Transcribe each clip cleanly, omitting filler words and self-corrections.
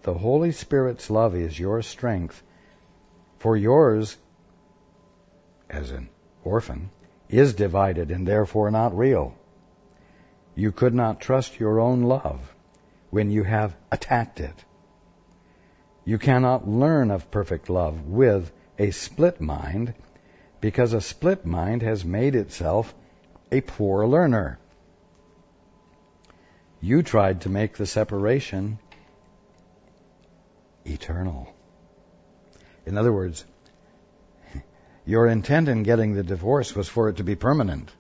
the Holy Spirit's love is your strength, for yours, as an orphan, is divided and therefore not real. You could not trust your own love when you have attacked it. You cannot learn of perfect love with a split mind, because a split mind has made itself a poor learner. You tried to make the separation eternal. In other words, your intent in getting the divorce was for it to be permanent.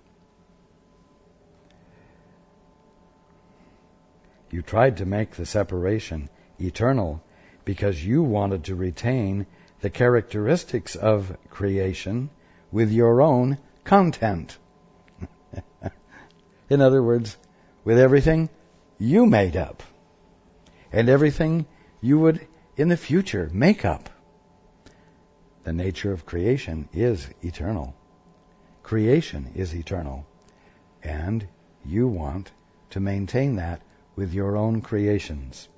You tried to make the separation eternal because you wanted to retain the characteristics of creation with your own content. In other words, with everything you made up and everything you would in the future make up. The nature of creation is eternal. Creation is eternal. And you want to maintain that with your own creations.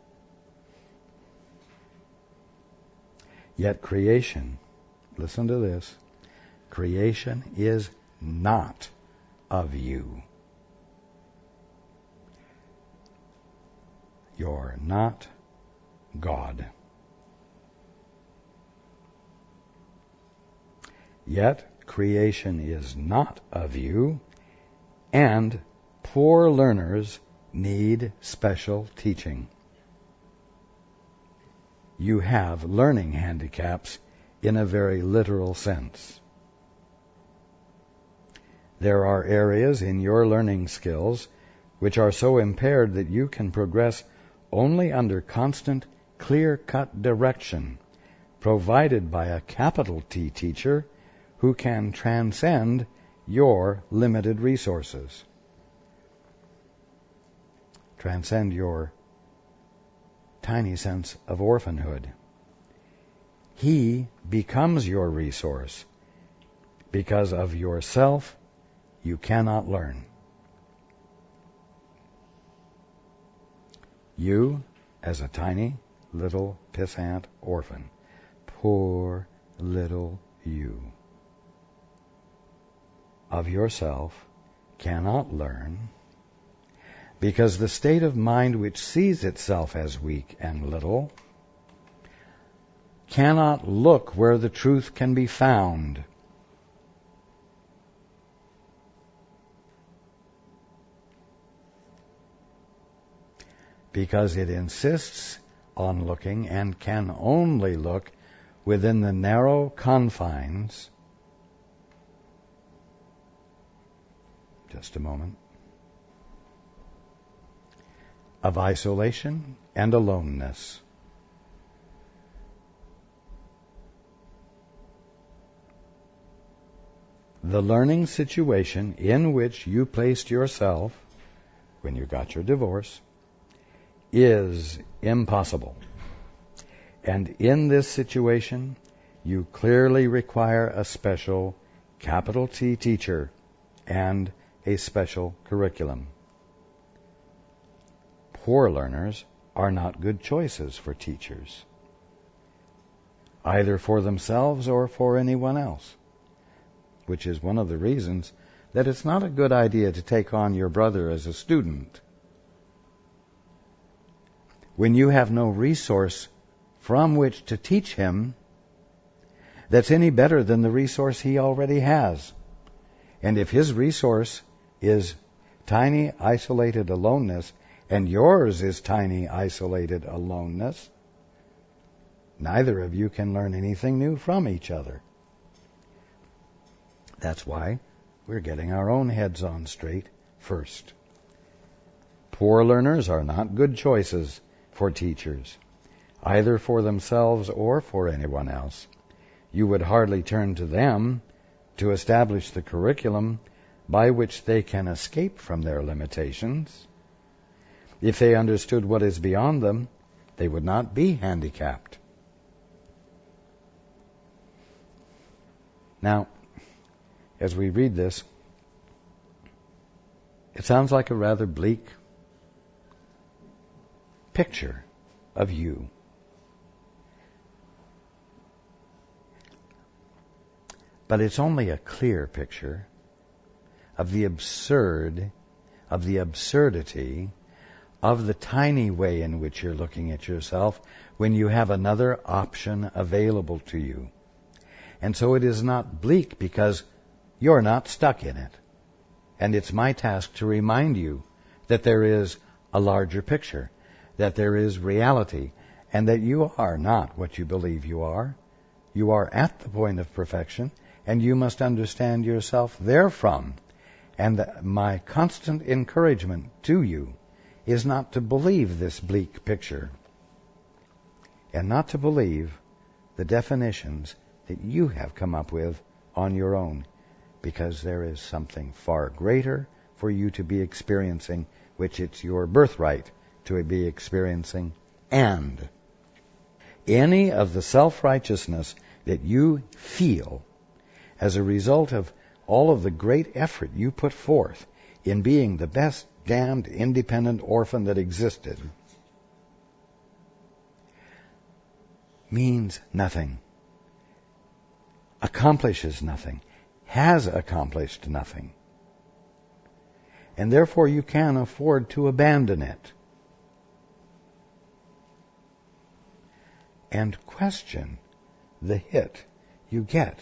Yet creation, listen to this, creation is not of you. You're not God. Yet creation is not of you, and poor learners need special teaching. You have learning handicaps in a very literal sense. There are areas in your learning skills which are so impaired that you can progress only under constant, clear-cut direction provided by a capital T teacher who can transcend your limited resources. Transcend your tiny sense of orphanhood. He becomes your resource because of yourself you cannot learn. You, as a tiny little pissant orphan, poor little you, of yourself cannot learn, because the state of mind which sees itself as weak and little cannot look where the truth can be found. Because it insists on looking and can only look within the narrow confines. Just a moment. Of isolation and aloneness. The learning situation in which you placed yourself when you got your divorce is impossible. And in this situation, you clearly require a special capital T teacher and a special curriculum. Poor learners are not good choices for teachers, either for themselves or for anyone else, which is one of the reasons that it's not a good idea to take on your brother as a student when you have no resource from which to teach him that's any better than the resource he already has. And if his resource is tiny, isolated aloneness, and yours is tiny, isolated aloneness, neither of you can learn anything new from each other. That's why we're getting our own heads on straight first. Poor learners are not good choices for teachers, either for themselves or for anyone else. You would hardly turn to them to establish the curriculum by which they can escape from their limitations. If they understood what is beyond them, they would not be handicapped. Now, as we read this, it sounds like a rather bleak picture of you But it's only a clear picture of the absurdity of the tiny way in which you're looking at yourself when you have another option available to you. And so it is not bleak because you're not stuck in it. And it's my task to remind you that there is a larger picture, that there is reality, and that you are not what you believe you are. You are at the point of perfection, and you must understand yourself therefrom. And my constant encouragement to you is not to believe this bleak picture, and not to believe the definitions that you have come up with on your own, because there is something far greater for you to be experiencing, which it's your birthright to be experiencing. And any of the self-righteousness that you feel as a result of all of the great effort you put forth in being the best damned independent orphan that existed means nothing, accomplishes nothing, has accomplished nothing. And therefore you can afford to abandon it and question the hit you get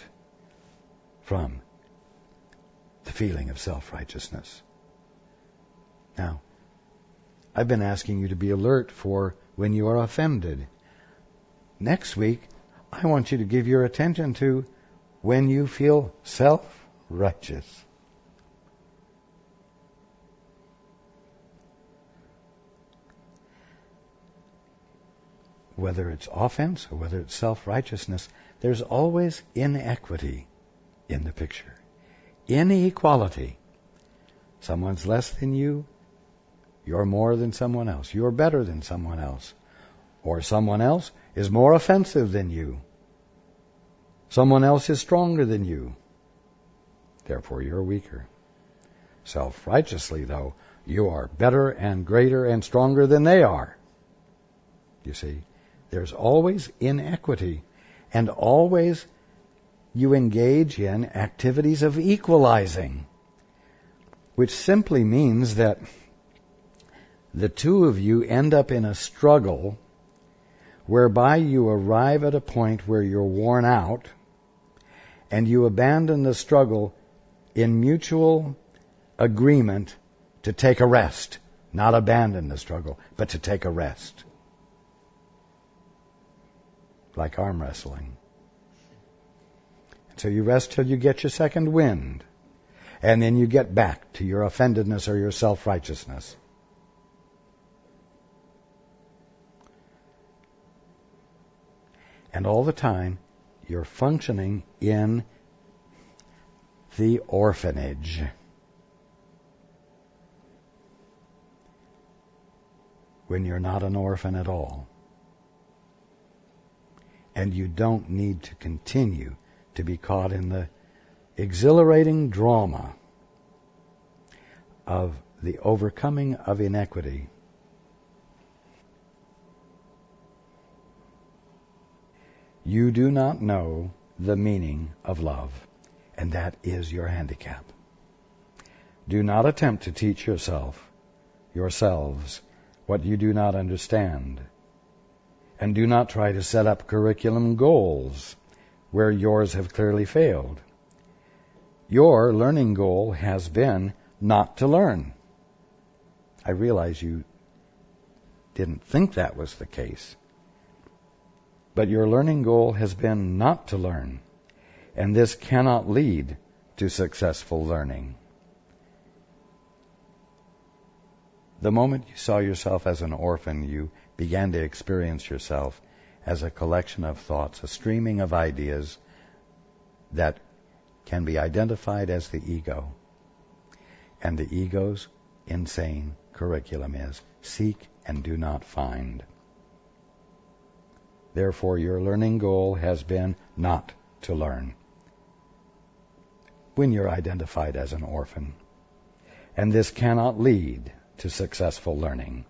from the feeling of self-righteousness. Now, I've been asking you to be alert for when you are offended. Next week, I want you to give your attention to when you feel self-righteous. Whether it's offense or whether it's self-righteousness, there's always inequity in the picture. Inequality. Someone's less than you, you're more than someone else. You're better than someone else. Or someone else is more offensive than you. Someone else is stronger than you. Therefore, you're weaker. Self-righteously, though, you are better and greater and stronger than they are. You see, there's always inequity, and always you engage in activities of equalizing, which simply means that the two of you end up in a struggle whereby you arrive at a point where you're worn out, and you abandon the struggle in mutual agreement to take a rest. Not abandon the struggle, but to take a rest. Like arm wrestling. So you rest till you get your second wind, and then you get back to your offendedness or your self-righteousness. And all the time, you're functioning in the orphanage. When you're not an orphan at all. And you don't need to continue to be caught in the exhilarating drama of the overcoming of inequity. You do not know the meaning of love, and that is your handicap. Do not attempt to teach yourselves, what you do not understand. And do not try to set up curriculum goals where yours have clearly failed. Your learning goal has been not to learn. I realize you didn't think that was the case. But your learning goal has been not to learn. And this cannot lead to successful learning. The moment you saw yourself as an orphan, you began to experience yourself as a collection of thoughts, a streaming of ideas that can be identified as the ego. And the ego's insane curriculum is seek and do not find. Therefore, your learning goal has been not to learn when you're identified as an orphan. And this cannot lead to successful learning.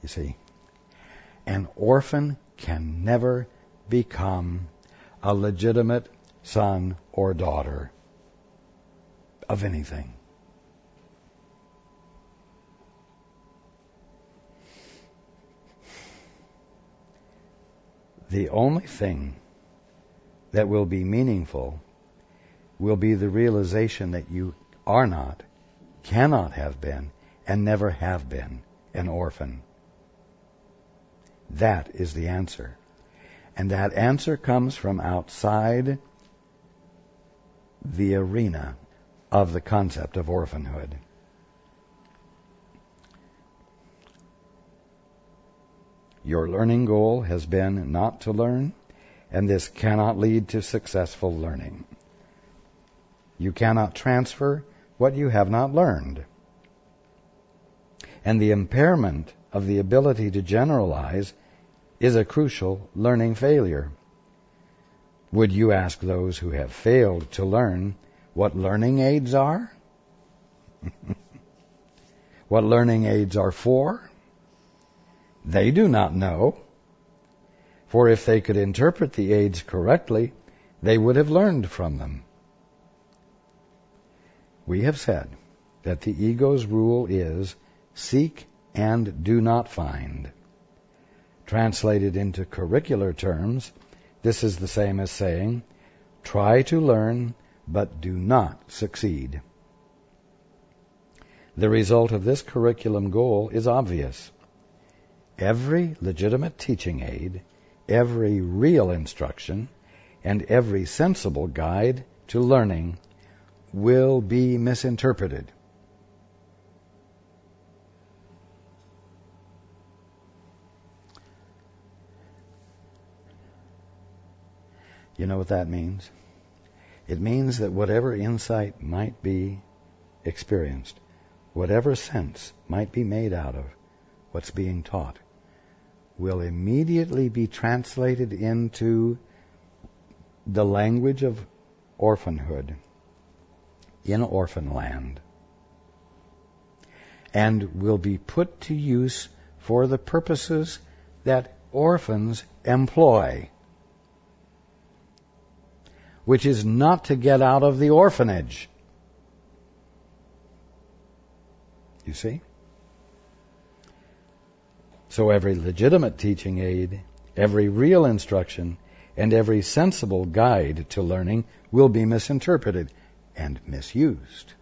You see, an orphan can never become a legitimate son or daughter of anything. The only thing that will be meaningful will be the realization that you are not, cannot have been, and never have been an orphan. That is the answer. And that answer comes from outside the arena of the concept of orphanhood. Your learning goal has been not to learn, and this cannot lead to successful learning. You cannot transfer what you have not learned. And the impairment of the ability to generalize is a crucial learning failure. Would you ask those who have failed to learn what learning aids are? What learning aids are for? They do not know. For if they could interpret the aids correctly, they would have learned from them. We have said that the ego's rule is seek and do not find. Translated into curricular terms, this is the same as saying, try to learn, but do not succeed. The result of this curriculum goal is obvious. Every legitimate teaching aid, every real instruction, and every sensible guide to learning will be misinterpreted. You know what that means? It means that whatever insight might be experienced, whatever sense might be made out of what's being taught, will immediately be translated into the language of orphanhood in orphan land, and will be put to use for the purposes that orphans employ, which is not to get out of the orphanage. You see? So every legitimate teaching aid, every real instruction, and every sensible guide to learning will be misinterpreted and misused.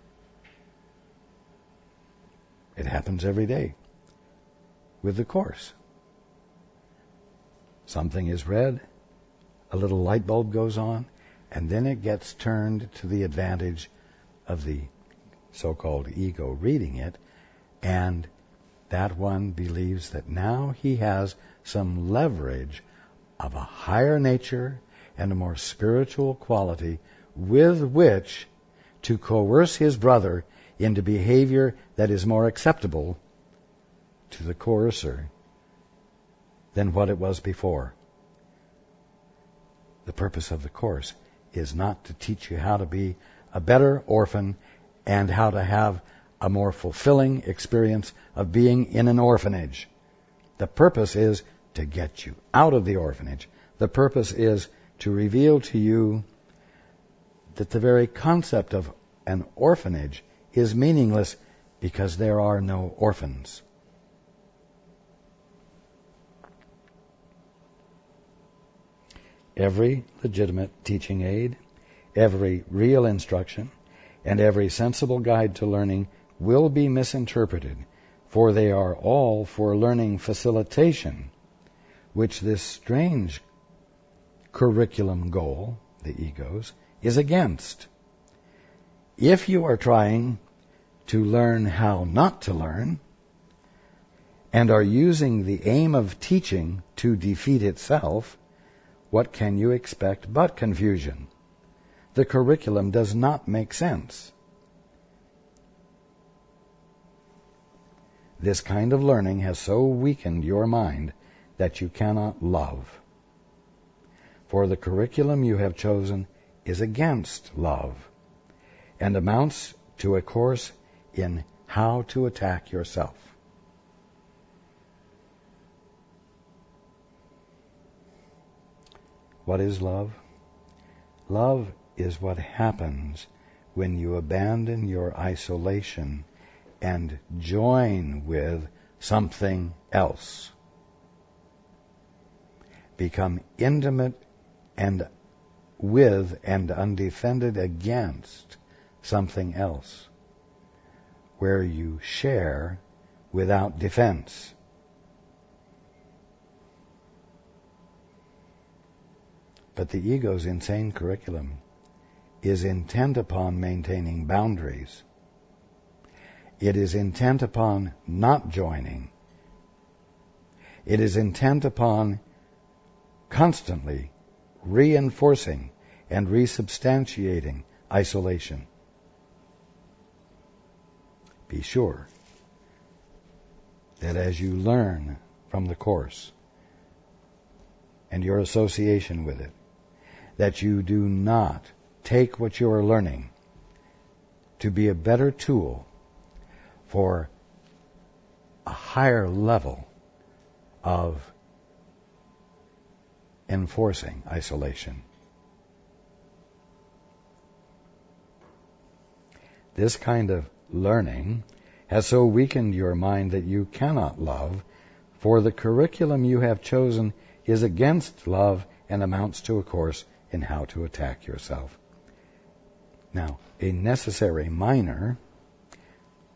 It happens every day with the Course. Something is read, a little light bulb goes on, and then it gets turned to the advantage of the so-called ego reading it, and that one believes that now he has some leverage of a higher nature and a more spiritual quality with which to coerce his brother into behavior that is more acceptable to the coercer than what it was before. The purpose of the Course is not to teach you how to be a better orphan and how to have a more fulfilling experience of being in an orphanage. The purpose is to get you out of the orphanage. The purpose is to reveal to you that the very concept of an orphanage is meaningless because there are no orphans. Every legitimate teaching aid, every real instruction, and every sensible guide to learning will be misinterpreted, for they are all for learning facilitation, which this strange curriculum goal, the ego's, is against. If you are trying to learn how not to learn, and are using the aim of teaching to defeat itself, what can you expect but confusion? The curriculum does not make sense. This kind of learning has so weakened your mind that you cannot love. For the curriculum you have chosen is against love and amounts to a course in how to attack yourself. What is love? Love is what happens when you abandon your isolation and join with something else. Become intimate and with and undefended against something else, where you share without defense. But the ego's insane curriculum is intent upon maintaining boundaries. It is intent upon not joining. It is intent upon constantly reinforcing and resubstantiating isolation. Be sure that as you learn from the Course and your association with it, that you do not take what you are learning to be a better tool for a higher level of enforcing isolation. This kind of learning has so weakened your mind that you cannot love, for the curriculum you have chosen is against love and amounts to a course in how to attack yourself. Now, a necessary minor,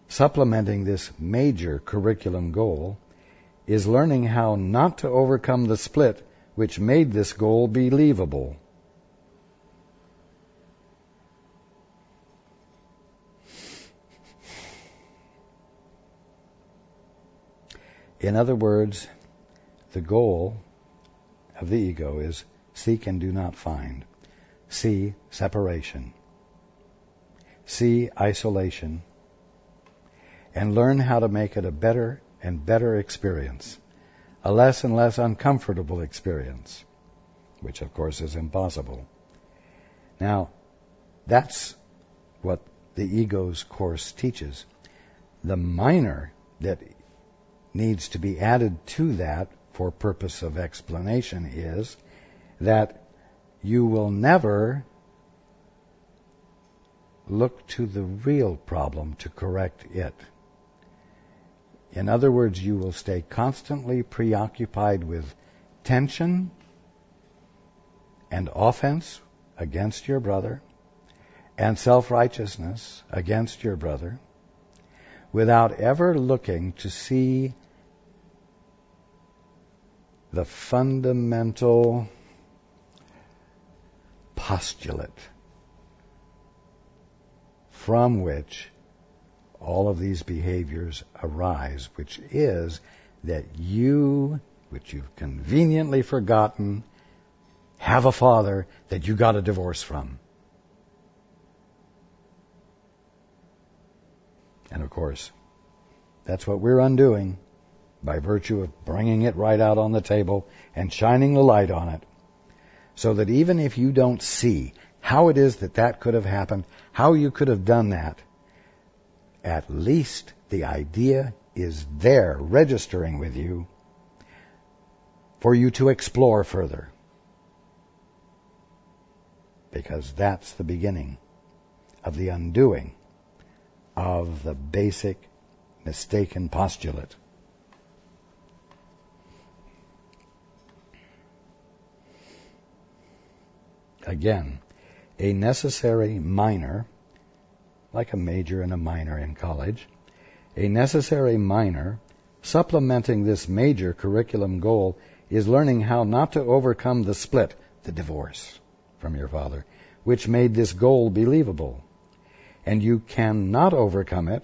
supplementing this major curriculum goal, is learning how not to overcome the split which made this goal believable. In other words, the goal of the ego is seek and do not find. See separation. See isolation. And learn how to make it a better and better experience. A less and less uncomfortable experience, which of course is impossible. Now, that's what the ego's course teaches. The minor that needs to be added to that for purpose of explanation is that you will never look to the real problem to correct it. In other words, you will stay constantly preoccupied with tension and offense against your brother and self-righteousness against your brother without ever looking to see the fundamental postulate from which all of these behaviors arise, which is that you, which you've conveniently forgotten, have a father that you got a divorce from. And of course, that's what we're undoing by virtue of bringing it right out on the table and shining the light on it, so that even if you don't see how it is that that could have happened, how you could have done that, at least the idea is there registering with you for you to explore further. Because that's the beginning of the undoing of the basic mistaken postulate. Again, a necessary minor, like a major and a minor in college, a necessary minor supplementing this major curriculum goal is learning how not to overcome the split, the divorce from your father, which made this goal believable. And you cannot overcome it,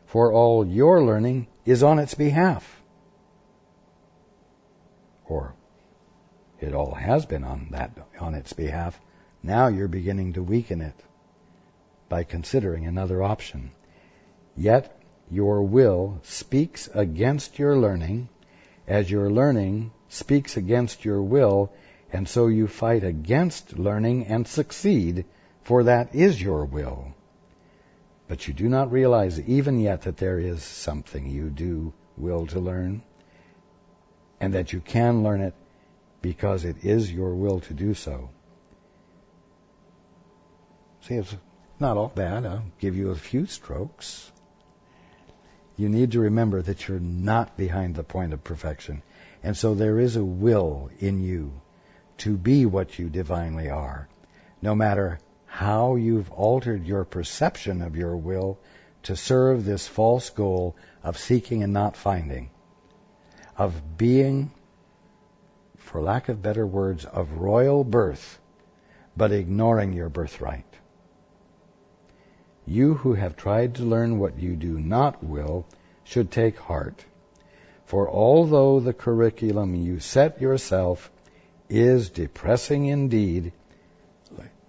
for all your learning is on its behalf. Or it all has been on its behalf. Now you're beginning to weaken it by considering another option. Yet your will speaks against your learning, as your learning speaks against your will, and so you fight against learning and succeed, for that is your will. But you do not realize even yet that there is something you do will to learn, and that you can learn it because it is your will to do so. See, it's not all bad. I'll give you a few strokes. You need to remember that you're not behind the point of perfection. And so there is a will in you to be what you divinely are, no matter how you've altered your perception of your will to serve this false goal of seeking and not finding, of being, for lack of better words, of royal birth, but ignoring your birthright. You who have tried to learn what you do not will should take heart. For although the curriculum you set yourself is depressing indeed,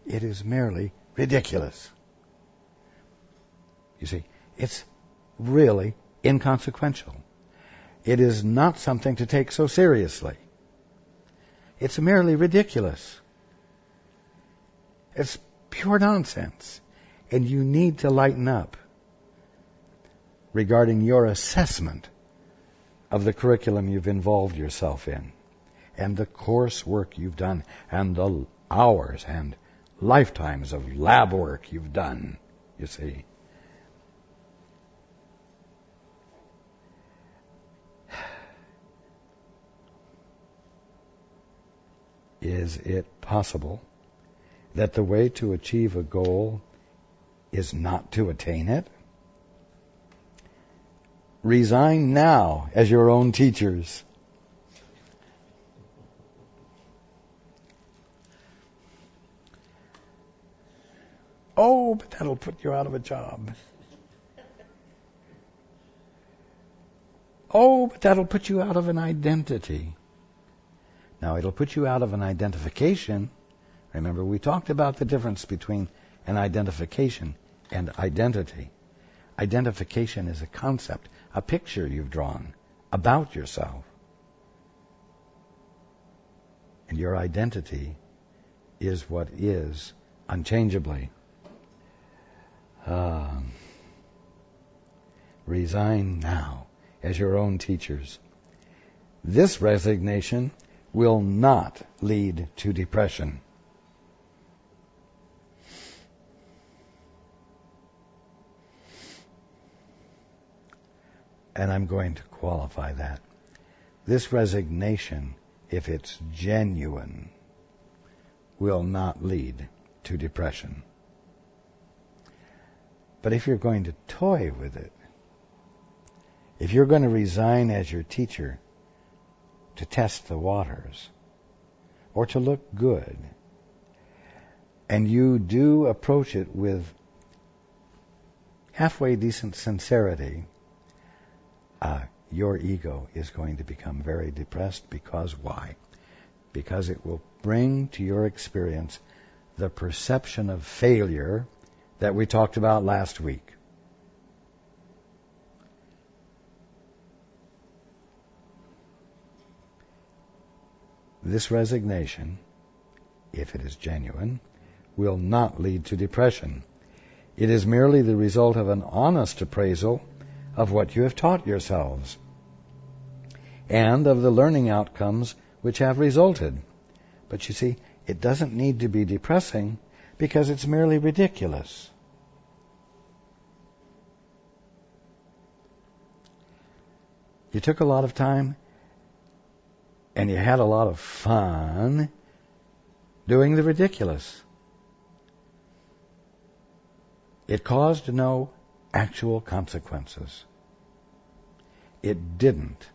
it is merely ridiculous. You see, it's really inconsequential. It is not something to take so seriously. It's merely ridiculous. It's pure nonsense. And you need to lighten up regarding your assessment of the curriculum you've involved yourself in, and the coursework you've done, and the hours and lifetimes of lab work you've done, you see. Is it possible that the way to achieve a goal is not to attain it? Resign now as your own teachers. Oh, but that'll put you out of a job. Oh, but that'll put you out of an identity. Now, it'll put you out of an identification. Remember, we talked about the difference between an identification and identity. Identification is a concept, a picture you've drawn about yourself. And your identity is what is unchangeably. Resign now as your own teachers. This resignation will not lead to depression. And I'm going to qualify that. This resignation, if it's genuine, will not lead to depression. But if you're going to toy with it, if you're going to resign as your teacher to test the waters or to look good, and you do approach it with halfway decent sincerity, your ego is going to become very depressed. Because why? Because it will bring to your experience the perception of failure that we talked about last week. This resignation, if it is genuine, will not lead to depression. It is merely the result of an honest appraisal of what you have taught yourselves and of the learning outcomes which have resulted. But you see, it doesn't need to be depressing because it's merely ridiculous. You took a lot of time and you had a lot of fun doing the ridiculous. It caused no actual consequences. It didn't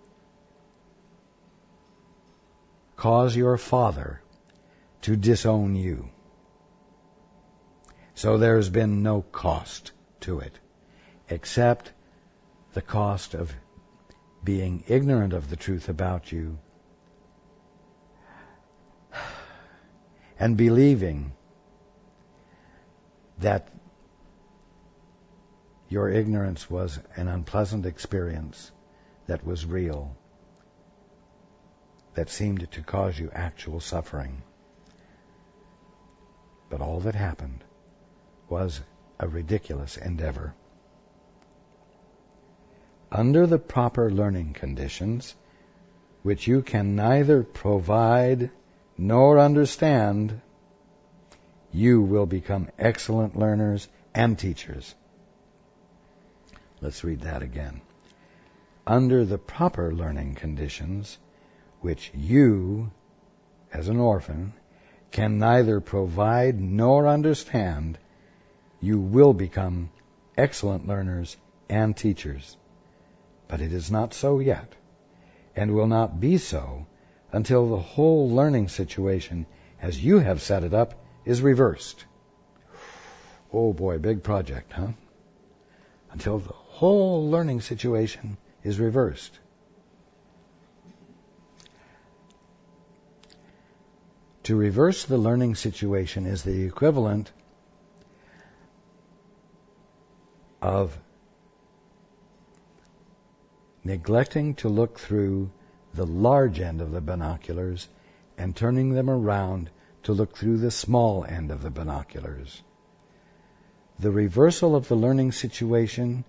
cause your father to disown you. So there's been no cost to it, except the cost of being ignorant of the truth about you and believing that your ignorance was an unpleasant experience that was real, that seemed to cause you actual suffering. But all that happened was a ridiculous endeavor. Under the proper learning conditions, which you can neither provide nor understand, you will become excellent learners and teachers. Let's read that again. Under the proper learning conditions, which you, as an orphan, can neither provide nor understand, you will become excellent learners and teachers. But it is not so yet, and will not be so until the whole learning situation, as you have set it up, is reversed. Oh boy, big project, huh? Until the whole learning situation is reversed. To reverse the learning situation is the equivalent of neglecting to look through the large end of the binoculars and turning them around to look through the small end of the binoculars. The reversal of the learning situation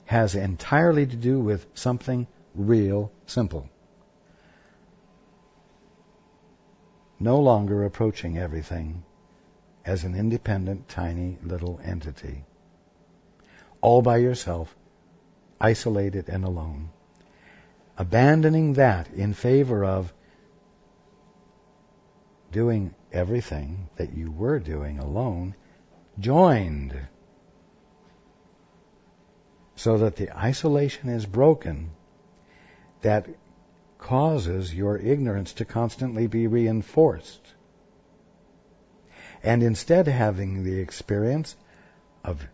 has entirely to do with something real simple. No longer approaching everything as an independent, tiny little entity, all by yourself, isolated and alone. Abandoning that in favor of doing everything that you were doing alone, joined, so that the isolation is broken that causes your ignorance to constantly be reinforced. And instead having the experience of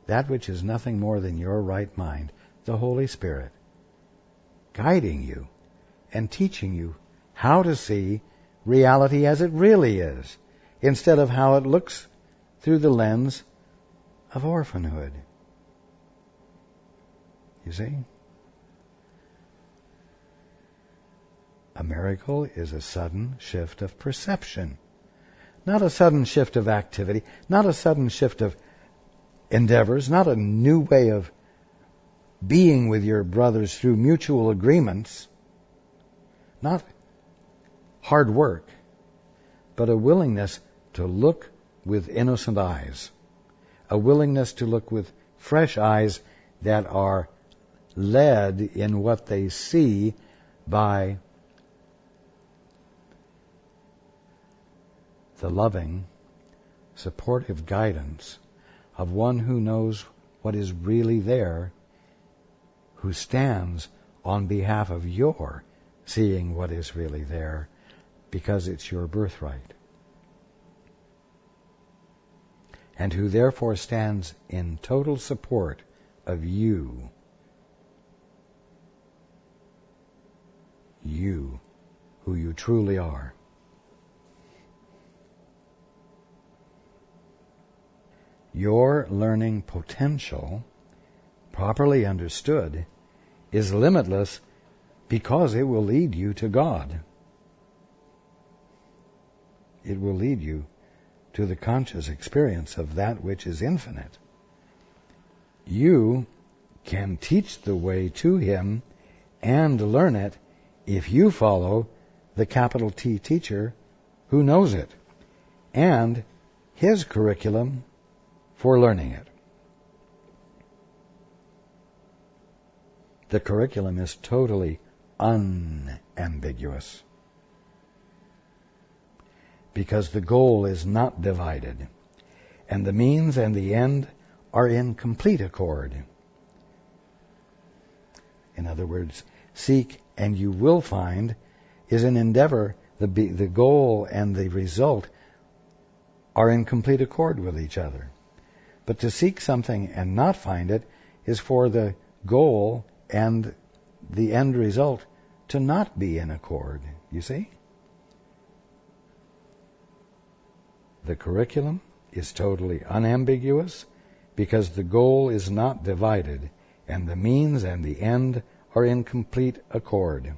that which is nothing more than your right mind, the Holy Spirit, guiding you and teaching you how to see reality as it really is, instead of how it looks through the lens of orphanhood. You see? A miracle is a sudden shift of perception, not a sudden shift of activity, not a sudden shift of endeavors, not a new way of being with your brothers through mutual agreements, not hard work, but a willingness to look with innocent eyes, a willingness to look with fresh eyes that are led in what they see by the loving, supportive guidance of one who knows what is really there, who stands on behalf of your seeing what is really there, because it's your birthright, and who therefore stands in total support of you, who you truly are. Your learning potential, properly understood, is limitless because it will lead you to God. It will lead you to the conscious experience of that which is infinite. You can teach the way to Him and learn it if you follow the capital T teacher who knows it and his curriculum for learning it. The curriculum is totally unambiguous because the goal is not divided and the means and the end are in complete accord. In other words, seek and you will find is an endeavor. The goal and the result are in complete accord with each other. But to seek something and not find it is for the goal and the end result to not be in accord. You see? The curriculum is totally unambiguous because the goal is not divided and the means and the end are in complete accord.